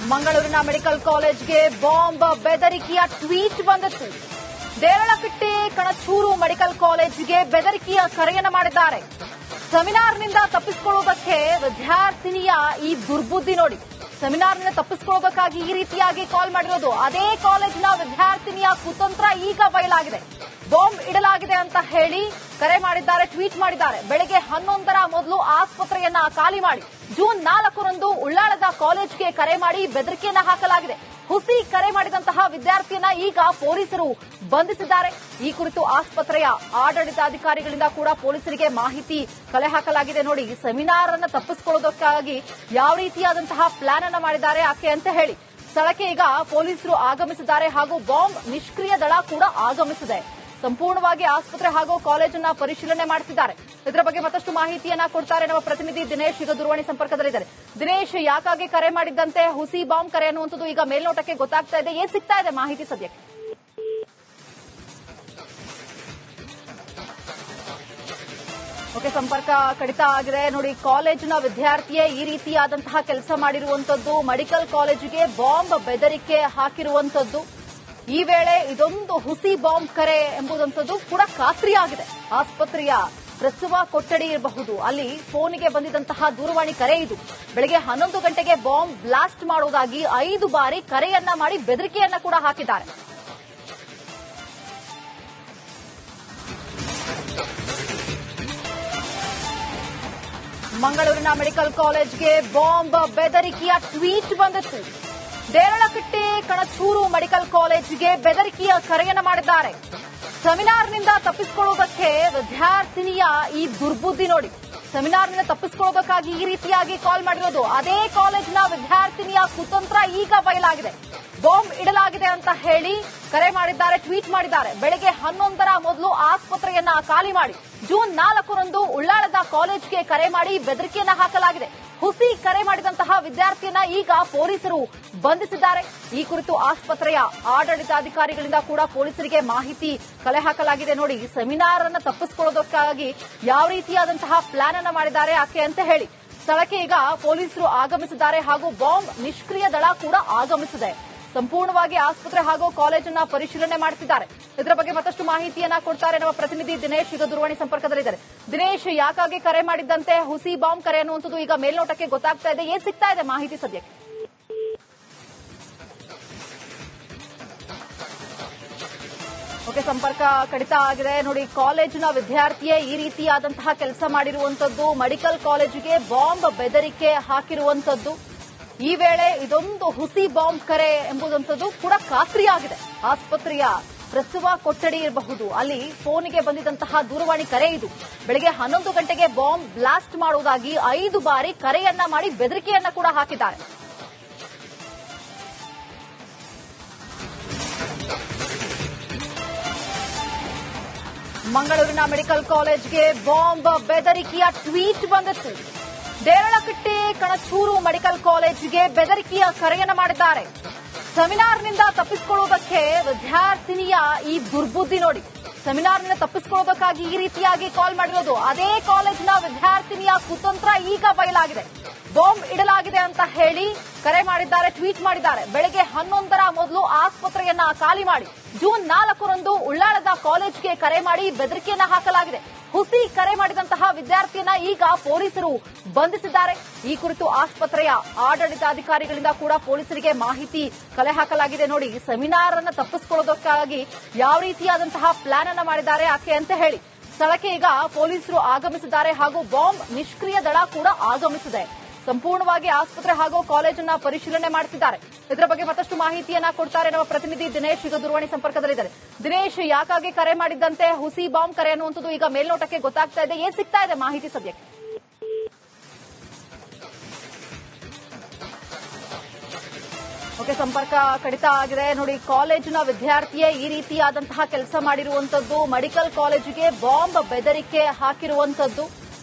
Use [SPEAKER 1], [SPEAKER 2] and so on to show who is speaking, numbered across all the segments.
[SPEAKER 1] ಮಂಗಳೂರಿನ ಮೆಡಿಕಲ್ ಕಾಲೇಜ್ಗೆ bomb ಬೆದರಿಕೆಯ tweet ಬಂದಿತ್ತು. ದೇರಳಕಟ್ಟೆ ಕಣಚೂರು ಮೆಡಿಕಲ್ ಕಾಲೇಜಿಗೆ ಬೆದರಿಕೆಯ ಕರೆಯನ್ನು ಮಾಡಿದ್ದಾರೆ. ಸೆಮಿನಾರ್ನಿಂದ ತಪ್ಪಿಸಿಕೊಳ್ಳುವುದಕ್ಕೆ ವಿದ್ಯಾರ್ಥಿನಿಯ ಈ ದುರ್ಬುದ್ಧಿ ನೋಡಿ. ಸೆಮಿನಾರ್ನಿಂದ ತಪ್ಪಿಸಿಕೊಳ್ಳುವುದಕ್ಕಾಗಿ ಈ ರೀತಿಯಾಗಿ ಕಾಲ್ ಮಾಡಿರೋದು. ಅದೇ ಕಾಲೇಜಿನ ವಿದ್ಯಾರ್ಥಿನಿಯ ಕುತಂತ್ರ ಈಗ ಬಯಲಾಗಿದೆ. ಬಾಂಬ್ ಇಡಲಾಗಿದೆ ಅಂತ ಹೇಳಿ ಕರೆ ಮಾಡಿದ್ದಾರೆ, ಟ್ವೀಟ್ ಮಾಡಿದ್ದಾರೆ. ಬೆಳಗ್ಗೆ 11ರ ಮೊದಲು ಆಸ್ಪತ್ರೆಯನ್ನ ಖಾಲಿ ಮಾಡಿ ಜೂನ್ 4ರಂದು ಉಳ್ಳಾಳದ ಕಾಲೇಜ್ಗೆ ಕರೆ ಮಾಡಿ ಬೆದರಿಕೆಯನ್ನ ಹಾಕಲಾಗಿದೆ. ಹುಸಿ ಕರೆ ಮಾಡಿದಂತಹ ವಿದ್ಯಾರ್ಥಿಯನ್ನ ಈಗ ಪೊಲೀಸರು ಬಂಧಿಸಿದ್ದಾರೆ. ಈ ಕುರಿತು ಆಸ್ಪತ್ರೆಯ ಆಡಳಿತಾಧಿಕಾರಿಗಳಿಂದ ಕೂಡ ಪೊಲೀಸರಿಗೆ ಮಾಹಿತಿ ಕಲೆ ಹಾಕಲಾಗಿದೆ. ನೋಡಿ, ಸೆಮಿನಾರ್ ಅನ್ನು ತಪ್ಪಿಸಿಕೊಳ್ಳೋದಕ್ಕಾಗಿ ಯಾವ ರೀತಿಯಾದಂತಹ ಪ್ಲಾನ್ ಅನ್ನು ಮಾಡಿದ್ದಾರೆ ಆಕೆ ಅಂತ ಹೇಳಿ ಸ್ಥಳಕ್ಕೆ ಈಗ ಪೊಲೀಸರು ಆಗಮಿಸಿದ್ದಾರೆ ಹಾಗೂ ಬಾಂಬ್ ನಿಷ್ಕ್ರಿಯ ದಳ ಕೂಡ ಆಗಮಿಸಿದೆ. ಸಂಪೂರ್ಣವಾಗಿ ಆಸ್ಪತ್ರೆ ಹಾಗೂ ಕಾಲೇಜನ್ನ ಪರಿಶೀಲನೆ ಮಾಡುತ್ತಿದ್ದಾರೆ. ಇದರ ಬಗ್ಗೆ ಮತ್ತಷ್ಟು ಮಾಹಿತಿಯನ್ನ ಕೊಡ್ತಾರೆ ನಮ್ಮ ಪ್ರತಿನಿಧಿ ದಿನೇಶ್. ಈಗ ದೂರವಾಣಿ ಸಂಪರ್ಕದಲ್ಲಿದ್ದಾರೆ. ದಿನೇಶ್, ಯಾಕಾಗಿ ಕರೆ ಮಾಡಿದ್ದಂತೆ ಹುಸಿ ಬಾಂಬ್ ಕರೆ ಅನ್ನುವಂಥದ್ದು ಈಗ ಮೇಲ್ನೋಟಕ್ಕೆ ಗೊತ್ತಾಗ್ತಾ ಇದೆ. ಏನ್ ಸಿಗ್ತಾ ಇದೆ ಮಾಹಿತಿ ಸದ್ಯಕ್ಕೆ? ಓಕೆ, ಸಂಪರ್ಕ ಕಡಿತ ಆಗಿದೆ. ನೋಡಿ, ಕಾಲೇಜಿನ ವಿದ್ಯಾರ್ಥಿಯೇ ಈ ರೀತಿಯಾದಂತಹ ಕೆಲಸ ಮಾಡಿರುವಂತದ್ದು, ಮೆಡಿಕಲ್ ಕಾಲೇಜಿಗೆ ಬಾಂಬ್ ಬೆದರಿಕೆ ಹಾಕಿರುವಂತದ್ದು. ಈ ವೇಳೆ ಇದೊಂದು ಹುಸಿ ಬಾಂಬ್ ಕರೆ ಎಂಬುದಂಥದ್ದು ಕೂಡ ಖಾತ್ರಿಯಾಗಿದೆ. ಆಸ್ಪತ್ರೆಯ ಪ್ರಸವ ಕೊಠಡಿ ಇರಬಹುದು, ಅಲ್ಲಿ ಫೋನಿಗೆ ಬಂದಿದ್ದಂತಹ ದೂರವಾಣಿ ಕರೆ ಇದು. ಬೆಳಗ್ಗೆ 11 ಗಂಟೆಗೆ ಬಾಂಬ್ ಬ್ಲಾಸ್ಟ್ ಮಾಡುವುದಾಗಿ 5 ಬಾರಿ ಕರೆಯನ್ನ ಮಾಡಿ ಬೆದರಿಕೆಯನ್ನ ಕೂಡ ಹಾಕಿದ್ದಾರೆ. ಮಂಗಳೂರಿನ ಮೆಡಿಕಲ್ ಕಾಲೇಜ್ಗೆ ಬಾಂಬ್ ಬೆದರಿಕೆಯ ಟ್ವೀಟ್ ಬಂದಿತ್ತು. ದೇರಳಕಟ್ಟೆ ಕಣಚೂರು ಮೆಡಿಕಲ್ ಕಾಲೇಜಿಗೆ ಬೆದರಿಕೆಯ ಕರೆಯನ್ನು ಮಾಡಿದ್ದಾರೆ. ಸೆಮಿನಾರ್ನಿಂದ ತಪ್ಪಿಸಿಕೊಳ್ಳುವುದಕ್ಕೆ ವಿದ್ಯಾರ್ಥಿನಿಯ ಈ ದುರ್ಬುದ್ಧಿ ನೋಡಿ. ಸೆಮಿನಾರ್ನಿಂದ ತಪ್ಪಿಸಿಕೊಳ್ಳುವುದಕ್ಕಾಗಿ ಈ ರೀತಿಯಾಗಿ ಕಾಲ್ ಮಾಡಿರೋದು. ಅದೇ ಕಾಲೇಜಿನ ವಿದ್ಯಾರ್ಥಿನಿಯ ಕುತಂತ್ರ ಈಗ ಬಯಲಾಗಿದೆ. ಬಾಂಬ್ ಇಡಲಾಗಿದೆ ಅಂತ ಹೇಳಿ ಕರೆ ಮಾಡಿದ್ದಾರೆ, ಟ್ವೀಟ್ ಮಾಡಿದ್ದಾರೆ. ಬೆಳಗ್ಗೆ 11ರ ಮೊದಲು ಆಸ್ಪತ್ರೆಯನ್ನ ಖಾಲಿ ಮಾಡಿ ಜೂನ್ 4ರಂದು ಉಳ್ಳಾಳದ ಕಾಲೇಜ್ಗೆ ಕರೆ ಮಾಡಿ ಬೆದರಿಕೆಯನ್ನ ಹಾಕಲಾಗಿದೆ. ಹುಸಿ ಕರೆ ಮಾಡಿದಂತಹ ವಿದ್ಯಾರ್ಥಿಯನ್ನ ಈಗ ಪೊಲೀಸರು ಬಂಧಿಸಿದ್ದಾರೆ. ಈ ಕುರಿತು ಆಸ್ಪತ್ರೆಯ ಆಡಳಿತಾಧಿಕಾರಿಗಳಿಂದ ಕೂಡ ಪೊಲೀಸರಿಗೆ ಮಾಹಿತಿ ಕಲೆ ಹಾಕಲಾಗಿದೆ. ನೋಡಿ, ಸೆಮಿನಾರ್ ಅನ್ನು ತಪ್ಪಿಸಿಕೊಳ್ಳೋದಕ್ಕಾಗಿ ಯಾವ ರೀತಿಯಾದಂತಹ ಪ್ಲಾನ್ ಅನ್ನು ಮಾಡಿದ್ದಾರೆ ಆಕೆ ಅಂತ ಹೇಳಿ ಸ್ಥಳಕ್ಕೆ ಈಗ ಪೊಲೀಸರು ಆಗಮಿಸಿದ್ದಾರೆ ಹಾಗೂ ಬಾಂಬ್ ನಿಷ್ಕ್ರಿಯ ದಳ ಕೂಡ ಆಗಮಿಸಿದೆ. ಸಂಪೂರ್ಣವಾಗಿ ಆಸ್ಪತ್ರೆ ಹಾಗೂ ಕಾಲೇಜನ್ನ ಪರಿಶೀಲನೆ ಮಾಡುತ್ತಿದ್ದಾರೆ. ಇದರ ಬಗ್ಗೆ ಮತ್ತಷ್ಟು ಮಾಹಿತಿಯನ್ನ ಕೊಡ್ತಾರೆ ನಮ್ಮ ಪ್ರತಿನಿಧಿ ದಿನೇಶ್. ಈಗ ದೂರವಾಣಿ ಸಂಪರ್ಕದಲ್ಲಿದ್ದಾರೆ. ದಿನೇಶ್, ಯಾಕಾಗಿ ಕರೆ ಮಾಡಿದ್ದಂತೆ ಹುಸಿ ಬಾಂಬ್ ಕರೆ ಅನ್ನುವಂಥದ್ದು ಈಗ ಮೇಲ್ನೋಟಕ್ಕೆ ಗೊತ್ತಾಗ್ತಾ ಇದೆ. ಏನ್ ಸಿಗ್ತಾ ಇದೆ ಮಾಹಿತಿ ಸದ್ಯಕ್ಕೆ? ಓಕೆ, ಸಂಪರ್ಕ ಕಡಿತ ಆಗಿದೆ. ನೋಡಿ, ಕಾಲೇಜಿನ ವಿದ್ಯಾರ್ಥಿಯೇ ಈ ರೀತಿಯಾದಂತಹ ಕೆಲಸ ಮಾಡಿರುವಂತದ್ದು, ಮೆಡಿಕಲ್ ಕಾಲೇಜಿಗೆ ಬಾಂಬ್ ಬೆದರಿಕೆ ಹಾಕಿರುವಂತದ್ದು. ಈ ವೇಳೆ ಇದೊಂದು ಹುಸಿ ಬಾಂಬ್ ಕರೆ ಎಂಬುದಂಥದ್ದು ಕೂಡ ಖಾತ್ರಿಯಾಗಿದೆ. ಆಸ್ಪತ್ರೆಯ ಪ್ರಸವ ಕೊಠಡಿ ಇರಬಹುದು, ಅಲ್ಲಿ ಫೋನಿಗೆ ಬಂದಿದ್ದಂತಹ ದೂರವಾಣಿ ಕರೆ ಇದು. ಬೆಳಗ್ಗೆ 11 ಗಂಟೆಗೆ ಬಾಂಬ್ ಬ್ಲಾಸ್ಟ್ ಮಾಡುವುದಾಗಿ 5 ಬಾರಿ ಕರೆಯನ್ನ ಮಾಡಿ ಬೆದರಿಕೆಯನ್ನ ಕೂಡ ಹಾಕಿದ್ದಾರೆ. ಮಂಗಳೂರಿನ ಮೆಡಿಕಲ್ ಕಾಲೇಜ್ಗೆ ಬಾಂಬ್ ಬೆದರಿಕೆಯ ಟ್ವೀಟ್ ಬಂದಿತ್ತು. ದೇರಳಕಟ್ಟೆ ಕಣಚೂರು ಮೆಡಿಕಲ್ ಕಾಲೇಜಿಗೆ ಬೆದರಿಕೆಯ ಕರೆಯನ್ನು ಮಾಡಿದ್ದಾರೆ. ಸೆಮಿನಾರ್ನಿಂದ ತಪ್ಪಿಸಿಕೊಳ್ಳುವುದಕ್ಕೆ ವಿದ್ಯಾರ್ಥಿನಿಯ ಈ ದುರ್ಬುದ್ಧಿ ನೋಡಿ. ಸೆಮಿನಾರ್ನಿಂದ ತಪ್ಪಿಸಿಕೊಳ್ಳುವುದಕ್ಕಾಗಿ ಈ ರೀತಿಯಾಗಿ ಕಾಲ್ ಮಾಡಿರೋದು. ಅದೇ ಕಾಲೇಜಿನ ವಿದ್ಯಾರ್ಥಿನಿಯ ಕುತಂತ್ರ ಈಗ ಬಯಲಾಗಿದೆ. ಬಾಂಬ್ ಇಡಲಾಗಿದೆ ಅಂತ ಹೇಳಿ ಕರೆ ಮಾಡಿದ್ದಾರೆ, ಟ್ವೀಟ್ ಮಾಡಿದ್ದಾರೆ. ಬೆಳಗ್ಗೆ 11ರ ಮೊದಲು ಆಸ್ಪತ್ರೆಯನ್ನ ಖಾಲಿ ಮಾಡಿ ಜೂನ್ 4ರಂದು ಉಳ್ಳಾಳದ ಕಾಲೇಜ್ಗೆ ಕರೆ ಮಾಡಿ ಬೆದರಿಕೆಯನ್ನ ಹಾಕಲಾಗಿದೆ. ಹುಸಿ ಕರೆ ಮಾಡಿದಂತಹ ವಿದ್ಯಾರ್ಥಿಯನ್ನ ಈಗ ಪೊಲೀಸರು ಬಂಧಿಸಿದ್ದಾರೆ. ಈ ಕುರಿತು ಆಸ್ಪತ್ರೆಯ ಆಡಳಿತಾಧಿಕಾರಿಗಳಿಂದ ಕೂಡ ಪೊಲೀಸರಿಗೆ ಮಾಹಿತಿ ಕಲೆ ಹಾಕಲಾಗಿದೆ. ನೋಡಿ, ಸೆಮಿನಾರ್ ಅನ್ನು ತಪ್ಪಿಸಿಕೊಳ್ಳೋದಕ್ಕಾಗಿ ಯಾವ ರೀತಿಯಾದಂತಹ ಪ್ಲಾನ್ ಅನ್ನು ಮಾಡಿದ್ದಾರೆ ಆಕೆ ಅಂತ ಹೇಳಿ ಸ್ಥಳಕ್ಕೆ ಈಗ ಪೊಲೀಸರು ಆಗಮಿಸಿದ್ದಾರೆ ಹಾಗೂ ಬಾಂಬ್ ನಿಷ್ಕ್ರಿಯ ದಳ ಕೂಡ ಆಗಮಿಸಿದೆ. ಸಂಪೂರ್ಣವಾಗಿ ಆಸ್ಪತ್ರೆ ಹಾಗೂ ಕಾಲೇಜನ್ನ ಪರಿಶೀಲನೆ ಮಾಡುತ್ತಿದ್ದಾರೆ. ಇದರ ಬಗ್ಗೆ ಮತ್ತಷ್ಟು ಮಾಹಿತಿಯನ್ನ ಕೊಡ್ತಾರೆ ನಮ್ಮ ಪ್ರತಿನಿಧಿ ದಿನೇಶ್. ಈಗ ದೂರವಾಣಿ ಸಂಪರ್ಕದಲ್ಲಿದ್ದಾರೆ. ದಿನೇಶ್, ಯಾಕಾಗಿ ಕರೆ ಮಾಡಿದ್ದಂತೆ ಹುಸಿ ಬಾಂಬ್ ಕರೆ ಅನ್ನುವಂಥದ್ದು ಈಗ ಮೇಲ್ನೋಟಕ್ಕೆ ಗೊತ್ತಾಗ್ತಾ ಇದೆ. ಏನ್ ಸಿಗ್ತಾ ಇದೆ ಮಾಹಿತಿ ಸದ್ಯಕ್ಕೆ? ಓಕೆ, ಸಂಪರ್ಕ ಕಡಿತ ಆಗಿದೆ. ನೋಡಿ, ಕಾಲೇಜಿನ ವಿದ್ಯಾರ್ಥಿಯೇ ಈ ರೀತಿಯಾದಂತಹ ಕೆಲಸ ಮಾಡಿರುವಂತದ್ದು, ಮೆಡಿಕಲ್ ಕಾಲೇಜಿಗೆ ಬಾಂಬ್ ಬೆದರಿಕೆ ಹಾಕಿರುವಂತದ್ದು.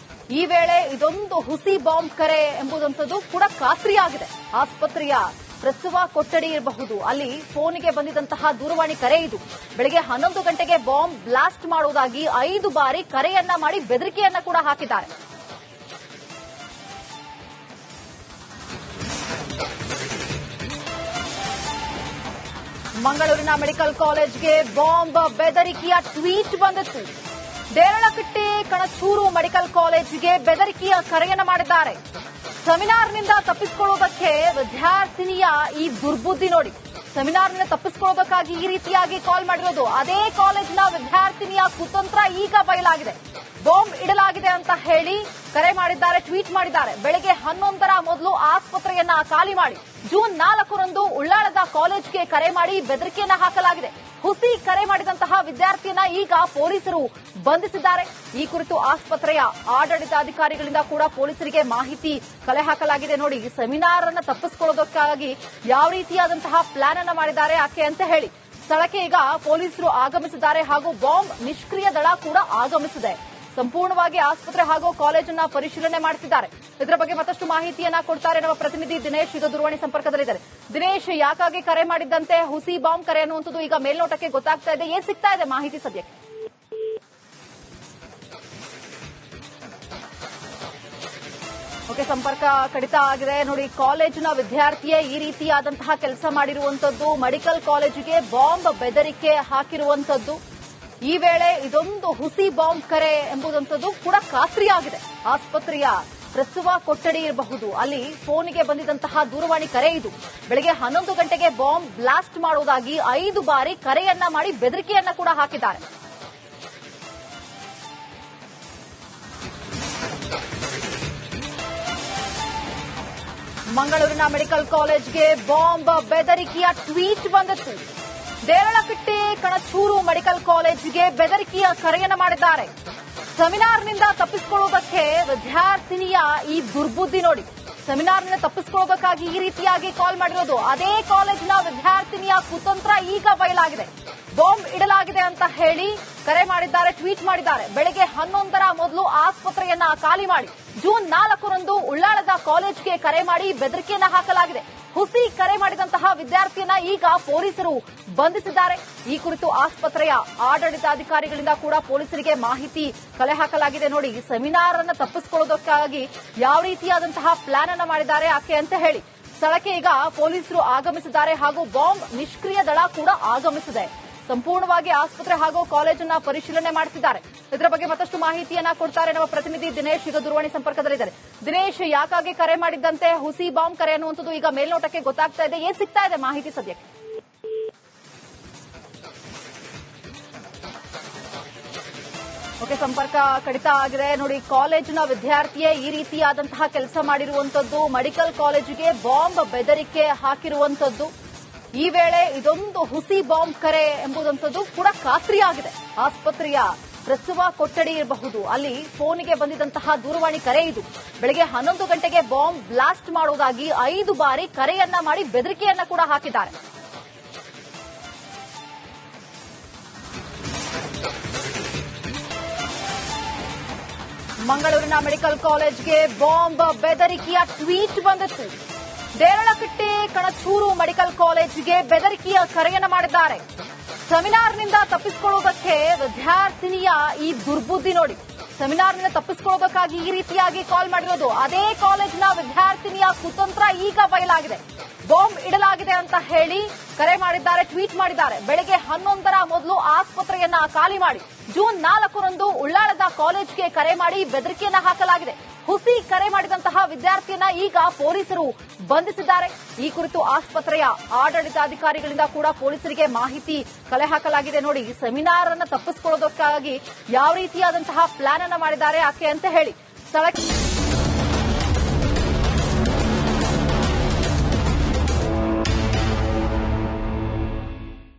[SPEAKER 1] ಈ ವೇಳೆ ಇದೊಂದು ಹುಸಿ ಬಾಂಬ್ ಕರೆ ಎಂಬುದಂಥದ್ದು ಕೂಡ ಖಾತ್ರಿಯಾಗಿದೆ. ಆಸ್ಪತ್ರೆಯ ಪ್ರಸವ ಕೊಠಡಿ ಇರಬಹುದು, ಅಲ್ಲಿ ಫೋನಿಗೆ ಬಂದಿದ್ದಂತಹ ದೂರವಾಣಿ ಕರೆ ಇದು. ಬೆಳಗ್ಗೆ 11 ಗಂಟೆಗೆ ಬಾಂಬ್ ಬ್ಲಾಸ್ಟ್ ಮಾಡುವುದಾಗಿ 5 ಬಾರಿ ಕರೆಯನ್ನ ಮಾಡಿ ಬೆದರಿಕೆಯನ್ನ ಕೂಡ ಹಾಕಿದ್ದಾರೆ. ಮಂಗಳೂರಿನ ಮೆಡಿಕಲ್ ಕಾಲೇಜ್ಗೆ ಬಾಂಬ್ ಬೆದರಿಕೆಯ ಟ್ವೀಟ್ ಬಂದಿತ್ತು. ದೇರಳಕಟ್ಟೆ ಕಣಚೂರು ಮೆಡಿಕಲ್ ಕಾಲೇಜಿಗೆ ಬೆದರಿಕೆಯ ಕರೆಯನ್ನ ಮಾಡಿದ್ದಾರೆ. ಸೆಮಿನಾರ್ನಿಂದ ತಪ್ಪಿಸಿಕೊಳ್ಳುವುದಕ್ಕೆ ವಿದ್ಯಾರ್ಥಿನಿಯ ಈ ದುರ್ಬುದ್ಧಿ ನೋಡಿ. ಸೆಮಿನಾರ್ನಿಂದ ತಪ್ಪಿಸಿಕೊಳ್ಳೋದಕ್ಕಾಗಿ ಈ ರೀತಿಯಾಗಿ ಕಾಲ್ ಮಾಡಿರೋದು. ಅದೇ ಕಾಲೇಜಿನ ವಿದ್ಯಾರ್ಥಿನಿಯ ಕುತಂತ್ರ ಈಗ ಬಯಲಾಗಿದೆ. ಬಾಂಬ್ ಇಡಲಾಗಿದೆ ಅಂತ ಹೇಳಿ ಕರೆ ಮಾಡಿದ್ದಾರೆ, ಟ್ವೀಟ್ ಮಾಡಿದ್ದಾರೆ. ಬೆಳಗ್ಗೆ 11ರ ಮೊದಲು ಆಸ್ಪತ್ರೆಯನ್ನ ಖಾಲಿ ಮಾಡಿ ಜೂನ್ 4ರಂದು ಉಳ್ಳಾಳದ ಕಾಲೇಜ್ಗೆ ಕರೆ ಮಾಡಿ ಬೆದರಿಕೆಯನ್ನ ಹಾಕಲಾಗಿದೆ. ಹುಸಿ ಕರೆ ಮಾಡಿದಂತಹ ವಿದ್ಯಾರ್ಥಿಯನ್ನ ಈಗ ಪೊಲೀಸರು ಬಂಧಿಸಿದ್ದಾರೆ. ಈ ಕುರಿತು ಆಸ್ಪತ್ರೆಯ ಆಡಳಿತಾಧಿಕಾರಿಗಳಿಂದ ಕೂಡ ಪೊಲೀಸರಿಗೆ ಮಾಹಿತಿ ಕಲೆ ಹಾಕಲಾಗಿದೆ. ನೋಡಿ, ಸೆಮಿನಾರ್ ಅನ್ನ ತಪ್ಪಿಸಿಕೊಳ್ಳೋದಕ್ಕಾಗಿ ಯಾವ ರೀತಿಯಾದಂತಹ ಪ್ಲಾನ್ ಅನ್ನ ಮಾಡಿದ್ದಾರೆ ಆಕೆ ಅಂತ ಹೇಳಿ ಸ್ಥಳಕ್ಕೆ ಈಗ ಪೊಲೀಸರು ಆಗಮಿಸಿದ್ದಾರೆ ಹಾಗೂ ಬಾಂಬ್ ನಿಷ್ಕ್ರಿಯ ದಳ ಕೂಡ ಆಗಮಿಸಿದೆ. ಸಂಪೂರ್ಣವಾಗಿ ಆಸ್ಪತ್ರೆ ಹಾಗೂ ಕಾಲೇಜನ್ನ ಪರಿಶೀಲನೆ ಮಾಡುತ್ತಿದ್ದಾರೆ. ಇದರ ಬಗ್ಗೆ ಮತ್ತಷ್ಟು ಮಾಹಿತಿಯನ್ನ ಕೊಡ್ತಾರೆ ನಮ್ಮ ಪ್ರತಿನಿಧಿ ದಿನೇಶ್. ಈಗ ದೂರವಾಣಿ ಸಂಪರ್ಕದಲ್ಲಿದ್ದಾರೆ. ದಿನೇಶ್, ಯಾಕಾಗಿ ಕರೆ ಮಾಡಿದ್ದಂತೆ ಹುಸಿ ಬಾಂಬ್ ಕರೆ ಅನ್ನುವಂಥದ್ದು ಈಗ ಮೇಲ್ನೋಟಕ್ಕೆ ಗೊತ್ತಾಗ್ತಾ ಇದೆ. ಏನ್ ಸಿಗ್ತಾ ಇದೆ ಮಾಹಿತಿ ಸದ್ಯಕ್ಕೆ? ಓಕೆ, ಸಂಪರ್ಕ ಕಡಿತ ಆಗಿದೆ. ನೋಡಿ, ಕಾಲೇಜಿನ ವಿದ್ಯಾರ್ಥಿಯೇ ಈ ರೀತಿಯಾದಂತಹ ಕೆಲಸ ಮಾಡಿರುವಂತದ್ದು, ಮೆಡಿಕಲ್ ಕಾಲೇಜಿಗೆ ಬಾಂಬ್ ಬೆದರಿಕೆ ಹಾಕಿರುವಂತದ್ದು. ಈ ವೇಳೆ ಇದೊಂದು ಹುಸಿ ಬಾಂಬ್ ಕರೆ ಎಂಬುದಂತದ್ದು ಕೂಡ ಖಾತ್ರಿಯಾಗಿದೆ. ಆಸ್ಪತ್ರೆಯ ಪ್ರಸವ ಕೊಠಡಿ ಇರಬಹುದು, ಅಲ್ಲಿ ಫೋನಿಗೆ ಬಂದಿದ್ದಂತಹ ದೂರವಾಣಿ ಕರೆ ಇದು. ಬೆಳಗ್ಗೆ 11 ಗಂಟೆಗೆ ಬಾಂಬ್ ಬ್ಲಾಸ್ಟ್ ಮಾಡುವುದಾಗಿ 5 ಬಾರಿ ಕರೆಯನ್ನ ಮಾಡಿ ಬೆದರಿಕೆಯನ್ನ ಕೂಡ ಹಾಕಿದ್ದಾರೆ. ಮಂಗಳೂರಿನ ಮೆಡಿಕಲ್ ಕಾಲೇಜ್ಗೆ ಬಾಂಬ್ ಬೆದರಿಕೆಯ ಟ್ವೀಟ್ ಬಂದಿತ್ತು. ದೇರಳಕಟ್ಟೆ ಕಣಚೂರು ಮೆಡಿಕಲ್ ಕಾಲೇಜಿಗೆ ಬೆದರಿಕೆಯ ಕರೆಯನ್ನ ಮಾಡಿದ್ದಾರೆ. ಸೆಮಿನಾರ್ನಿಂದ ತಪ್ಪಿಸಿಕೊಳ್ಳುವುದಕ್ಕೆ ವಿದ್ಯಾರ್ಥಿನಿಯ ಈ ದುರ್ಬುದ್ಧಿ ನೋಡಿ. ಸೆಮಿನಾರ್ನಿಂದ ತಪ್ಪಿಸಿಕೊಳ್ಳೋದಕ್ಕಾಗಿ ಈ ರೀತಿಯಾಗಿ ಕಾಲ್ ಮಾಡಿರೋದು. ಅದೇ ಕಾಲೇಜಿನ ವಿದ್ಯಾರ್ಥಿನಿಯ ಕುತಂತ್ರ ಈಗ ಬಯಲಾಗಿದೆ. ಬಾಂಬ್ ಇಡಲಾಗಿದೆ ಅಂತ ಹೇಳಿ ಕರೆ ಮಾಡಿದ್ದಾರೆ, ಟ್ವೀಟ್ ಮಾಡಿದ್ದಾರೆ. ಬೆಳಗ್ಗೆ 11ರ ಮೊದಲು ಆಸ್ಪತ್ರೆಯನ್ನ ಖಾಲಿ ಮಾಡಿ ಜೂನ್ 4ರಂದು ಉಳ್ಳಾಳದ ಕಾಲೇಜ್ಗೆ ಕರೆ ಮಾಡಿ ಬೆದರಿಕೆಯನ್ನ ಹಾಕಲಾಗಿದೆ. ಹುಸಿ ಕರೆ ಮಾಡಿದಂತಹ ವಿದ್ಯಾರ್ಥಿಯನ್ನ ಈಗ ಪೊಲೀಸರು ಬಂಧಿಸಿದ್ದಾರೆ. ಈ ಕುರಿತು ಆಸ್ಪತ್ರೆಯ ಆಡಳಿತಾಧಿಕಾರಿಗಳಿಂದ ಕೂಡ ಪೊಲೀಸರಿಗೆ ಮಾಹಿತಿ ಕಲೆ ಹಾಕಲಾಗಿದೆ. ನೋಡಿ, ಸೆಮಿನಾರ್ ಅನ್ನ ತಪ್ಪಿಸಿಕೊಳ್ಳೋದಕ್ಕಾಗಿ ಯಾವ ರೀತಿಯಾದಂತಹ ಪ್ಲಾನ್ ಅನ್ನ ಮಾಡಿದ್ದಾರೆ ಆಕೆ ಅಂತ ಹೇಳಿ ಸ್ಥಳಕ್ಕೆ ಈಗ ಪೊಲೀಸರು ಆಗಮಿಸಿದ್ದಾರೆ ಹಾಗೂ ಬಾಂಬ್ ನಿಷ್ಕ್ರಿಯ ದಳ ಕೂಡ ಆಗಮಿಸಿದೆ. ಸಂಪೂರ್ಣವಾಗಿ ಆಸ್ಪತ್ರೆ ಹಾಗೂ ಕಾಲೇಜನ್ನ ಪರಿಶೀಲನೆ ಮಾಡುತ್ತಿದ್ದಾರೆ. ಇದರ ಬಗ್ಗೆ ಮತ್ತಷ್ಟು ಮಾಹಿತಿಯನ್ನ ಕೊಡ್ತಾರೆ ನಮ್ಮ ಪ್ರತಿನಿಧಿ ದಿನೇಶ್. ಈಗ ದೂರವಾಣಿ ಸಂಪರ್ಕದಲ್ಲಿದ್ದಾರೆ. ದಿನೇಶ್, ಯಾಕಾಗಿ ಕರೆ ಮಾಡಿದ್ದಂತೆ ಹುಸಿ ಬಾಂಬ್ ಕರೆ ಅನ್ನುವಂಥದ್ದು ಈಗ ಮೇಲ್ನೋಟಕ್ಕೆ ಗೊತ್ತಾಗ್ತಾ ಇದೆ. ಏನ್ ಸಿಗ್ತಾ ಇದೆ ಮಾಹಿತಿ ಸದ್ಯಕ್ಕೆ? ಓಕೆ, ಸಂಪರ್ಕ ಕಡಿತ ಆಗಿದೆ. ನೋಡಿ, ಕಾಲೇಜಿನ ವಿದ್ಯಾರ್ಥಿಯೇ ಈ ರೀತಿಯಾದಂತಹ ಕೆಲಸ ಮಾಡಿರುವಂತದ್ದು, ಮೆಡಿಕಲ್ ಕಾಲೇಜಿಗೆ ಬಾಂಬ್ ಬೆದರಿಕೆ ಹಾಕಿರುವಂತದ್ದು. ಈ ವೇಳೆ ಇದೊಂದು ಹುಸಿ ಬಾಂಬ್ ಕರೆ ಎಂಬುದಂತದ್ದು ಕೂಡ ಖಾತ್ರಿಯಾಗಿದೆ. ಆಸ್ಪತ್ರೆಯ ಪ್ರಸವ ಕೊಠಡಿ ಇರಬಹುದು, ಅಲ್ಲಿ ಫೋನಿಗೆ ಬಂದಿದ್ದಂತಹ ದೂರವಾಣಿ ಕರೆ ಇದು. ಬೆಳಗ್ಗೆ 11 ಗಂಟೆಗೆ ಬಾಂಬ್ ಬ್ಲಾಸ್ಟ್ ಮಾಡುವುದಾಗಿ 5 ಬಾರಿ ಕರೆಯನ್ನ ಮಾಡಿ ಬೆದರಿಕೆಯನ್ನ ಕೂಡ ಹಾಕಿದ್ದಾರೆ. ಮಂಗಳೂರಿನ ಮೆಡಿಕಲ್ ಕಾಲೇಜ್ಗೆ ಬಾಂಬ್ ಬೆದರಿಕೆಯ ಟ್ವೀಟ್ ಬಂದಿತ್ತು. ದೇರಳಕಟ್ಟೆ ಕಣಚೂರು ಮೆಡಿಕಲ್ ಕಾಲೇಜಿಗೆ ಬೆದರಿಕೆಯ ಕರೆಯನ್ನ ಮಾಡಿದ್ದಾರೆ. ಸೆಮಿನಾರ್ನಿಂದ ತಪ್ಪಿಸಿಕೊಳ್ಳುವುದಕ್ಕೆ ವಿದ್ಯಾರ್ಥಿನಿಯ ಈ ದುರ್ಬುದ್ಧಿ ನೋಡಿ. ಸೆಮಿನಾರ್ನಿಂದ ತಪ್ಪಿಸಿಕೊಳ್ಳೋದಕ್ಕಾಗಿ ಈ ರೀತಿಯಾಗಿ ಕಾಲ್ ಮಾಡಿರೋದು. ಅದೇ ಕಾಲೇಜಿನ ವಿದ್ಯಾರ್ಥಿನಿಯ ಕುತಂತ್ರ ಈಗ ಬಯಲಾಗಿದೆ. ಬಾಂಬ್ ಇಡಲಾಗಿದೆ ಅಂತ ಹೇಳಿ ಕರೆ ಮಾಡಿದ್ದಾರೆ, ಟ್ವೀಟ್ ಮಾಡಿದ್ದಾರೆ. ಬೆಳಗ್ಗೆ 11ರ ಮೊದಲು ಆಸ್ಪತ್ರೆಯನ್ನ ಖಾಲಿ ಮಾಡಿ ಜೂನ್ 4ರಂದು ಉಳ್ಳಾಳದ ಕಾಲೇಜ್ಗೆ ಕರೆ ಮಾಡಿ ಬೆದರಿಕೆಯನ್ನ ಹಾಕಲಾಗಿದೆ. ಹುಸಿ ಕರೆ ಮಾಡಿದಂತಹ ವಿದ್ಯಾರ್ಥಿಯನ್ನ ಈಗ ಪೊಲೀಸರು ಬಂಧಿಸಿದ್ದಾರೆ. ಈ ಕುರಿತು ಆಸ್ಪತ್ರೆಯ ಆಡಳಿತಾಧಿಕಾರಿಗಳಿಂದ ಕೂಡ ಪೊಲೀಸರಿಗೆ ಮಾಹಿತಿ ಕಲೆ ಹಾಕಲಾಗಿದೆ. ನೋಡಿ, ಸೆಮಿನಾರ್ ಅನ್ನ ತಪ್ಪಿಸಿಕೊಳ್ಳೋದಕ್ಕಾಗಿ ಯಾವ ರೀತಿಯಾದಂತಹ ಪ್ಲಾನ್ ಅನ್ನ ಮಾಡಿದ್ದಾರೆ ಆಕೆ ಅಂತ ಹೇಳಿ ಸ್ಥಳಕ್ಕೆ